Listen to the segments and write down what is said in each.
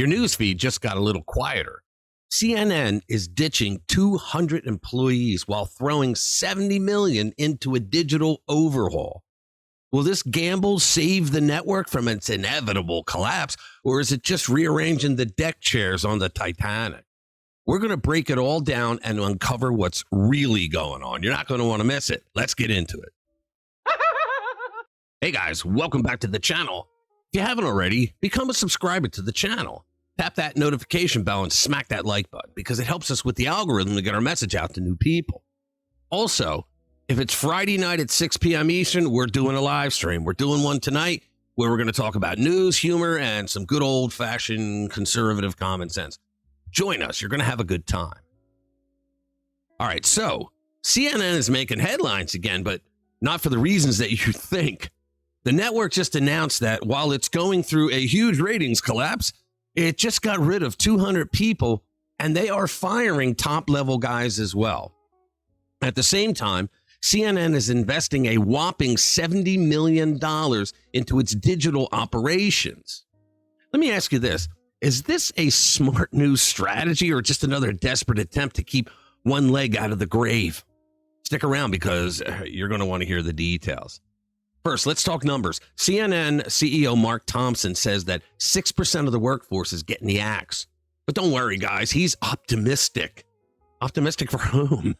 Your news feed just got a little quieter. CNN is ditching 200 employees while throwing $70 million into a digital overhaul. Will this gamble save the network from its inevitable collapse, or is it just rearranging the deck chairs on the Titanic? We're going to break it all down and uncover what's really going on. You're not going to want to miss it. Let's get into it. Hey guys, welcome back to the channel. If you haven't already, become a subscriber to the channel. Tap that notification bell and smack that like button because it helps us with the algorithm to get our message out to new people. Also, if it's Friday night at 6 p.m. Eastern, we're doing a live stream. We're doing one tonight where we're going to talk about news, humor, and some good old-fashioned conservative common sense. Join us. You're going to have a good time. All right, so CNN is making headlines again, but not for the reasons that you think. The network just announced that while it's going through a huge ratings collapse, it just got rid of 200 people, and they are firing top-level guys as well. At the same time, CNN is investing a whopping $70 million into its digital operations. Let me ask you this. Is this a smart news strategy or just another desperate attempt to keep one leg out of the grave? Stick around because you're going to want to hear the details. First, let's talk numbers. CNN CEO Mark Thompson says that 6% of the workforce is getting the axe. But don't worry, guys. He's optimistic. Optimistic for whom?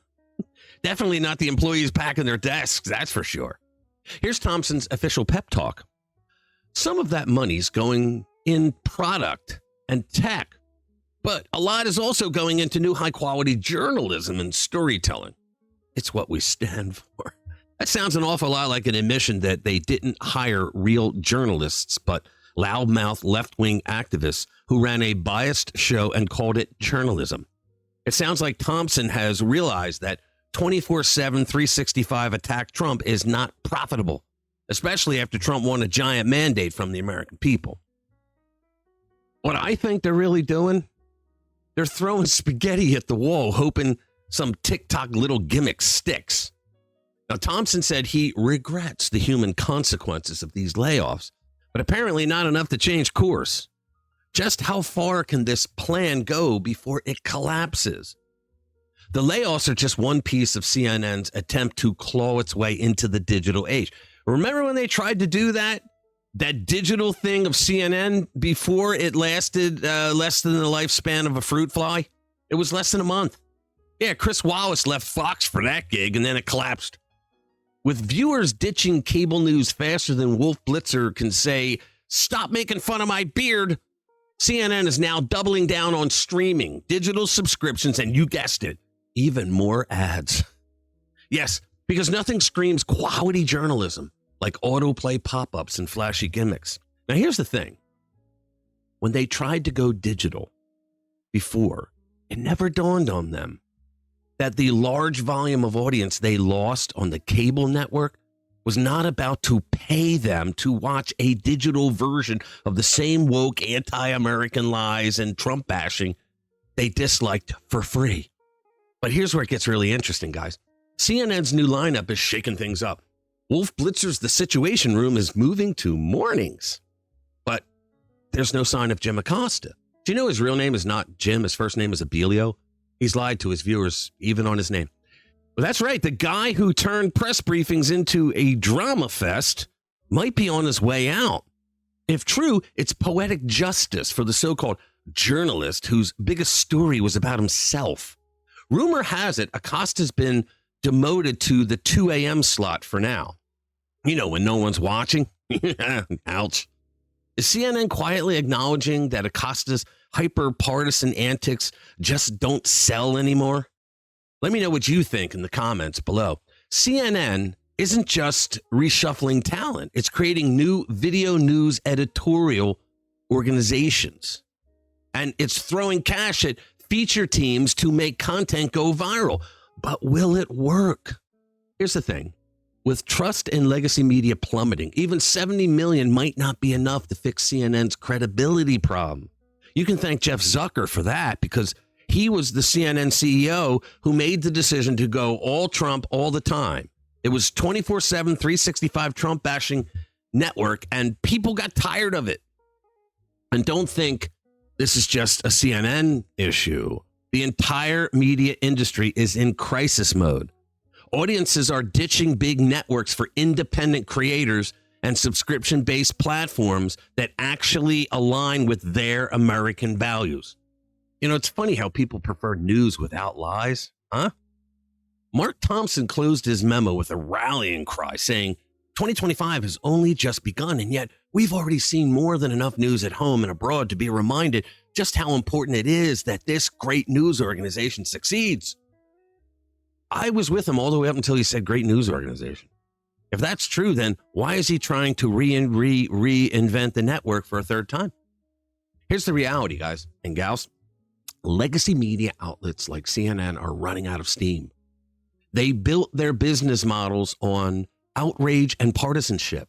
Definitely not the employees packing their desks, that's for sure. Here's Thompson's official pep talk. Some of that money's going in product and tech, but a lot is also going into new high-quality journalism and storytelling. It's what we stand for. That sounds an awful lot like an admission that they didn't hire real journalists, but loudmouth left-wing activists who ran a biased show and called it journalism. It sounds like Thompson has realized that 24/7, 365 attack Trump is not profitable, especially after Trump won a giant mandate from the American people. What I think they're really doing, they're throwing spaghetti at the wall, hoping some TikTok little gimmick sticks. Now, Thompson said he regrets the human consequences of these layoffs, but apparently not enough to change course. Just how far can this plan go before it collapses? The layoffs are just one piece of CNN's attempt to claw its way into the digital age. Remember when they tried to do that digital thing of CNN before it lasted less than the lifespan of a fruit fly? It was less than a month. Yeah, Chris Wallace left Fox for that gig, and then it collapsed. With viewers ditching cable news faster than Wolf Blitzer can say, "Stop making fun of my beard," CNN is now doubling down on streaming, digital subscriptions, and you guessed it, even more ads. Yes, because nothing screams quality journalism like autoplay pop-ups and flashy gimmicks. Now, here's the thing. When they tried to go digital before, it never dawned on them that the large volume of audience they lost on the cable network was not about to pay them to watch a digital version of the same woke anti-American lies and Trump bashing they disliked for free. But here's where it gets really interesting, guys. CNN's new lineup is shaking things up. Wolf Blitzer's The Situation Room is moving to mornings. But there's no sign of Jim Acosta. Do you know his real name is not Jim? His first name is Abilio. He's lied to his viewers, even on his name. Well, that's right. The guy who turned press briefings into a drama fest might be on his way out. If true, it's poetic justice for the so-called journalist whose biggest story was about himself. Rumor has it Acosta's been demoted to the 2 a.m. slot for now. You know, when no one's watching. Ouch. Is CNN quietly acknowledging that Acosta's hyper-partisan antics just don't sell anymore? Let me know what you think in the comments below. CNN isn't just reshuffling talent. It's creating new video news editorial organizations. And it's throwing cash at feature teams to make content go viral. But will it work? Here's the thing. With trust in legacy media plummeting, even 70 million might not be enough to fix CNN's credibility problem. You can thank Jeff Zucker for that because he was the CNN CEO who made the decision to go all Trump all the time. It was 24/7, 365 Trump bashing network, and people got tired of it. And don't think this is just a CNN issue. The entire media industry is in crisis mode. Audiences are ditching big networks for independent creators and subscription-based platforms that actually align with their American values. You know, it's funny how people prefer news without lies, huh? Mark Thompson closed his memo with a rallying cry saying, 2025 has only just begun, and yet we've already seen more than enough news at home and abroad to be reminded just how important it is that this great news organization succeeds. I was with him all the way up until he said great news organization. If that's true, then why is he trying to reinvent the network for a third time? Here's the reality, guys and gals. Legacy media outlets like CNN are running out of steam. They built their business models on outrage and partisanship.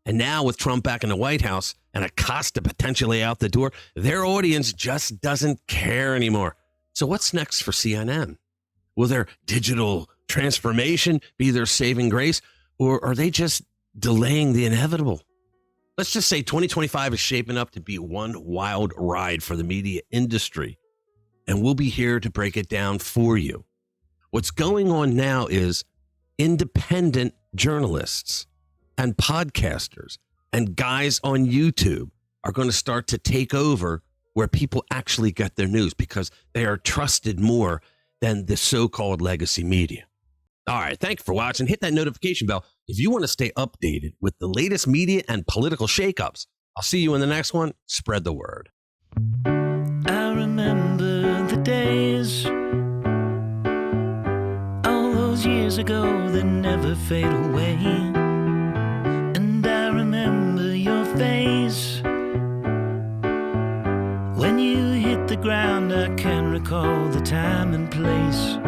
And now with Trump back in the White House and Acosta potentially out the door, their audience just doesn't care anymore. So what's next for CNN? Will their digital transformation be their saving grace, or are they just delaying the inevitable? Let's just say 2025 is shaping up to be one wild ride for the media industry, and we'll be here to break it down for you. What's going on now is independent journalists and podcasters and guys on YouTube are going to start to take over where people actually get their news because they are trusted more than the so-called legacy media. All right, thank you for watching. Hit that notification bell if you want to stay updated with the latest media and political shakeups. I'll see you in the next one. Spread the word. I remember the days, all those years ago that never fade away. And I remember your face when you hit the ground. I can recall the time and place.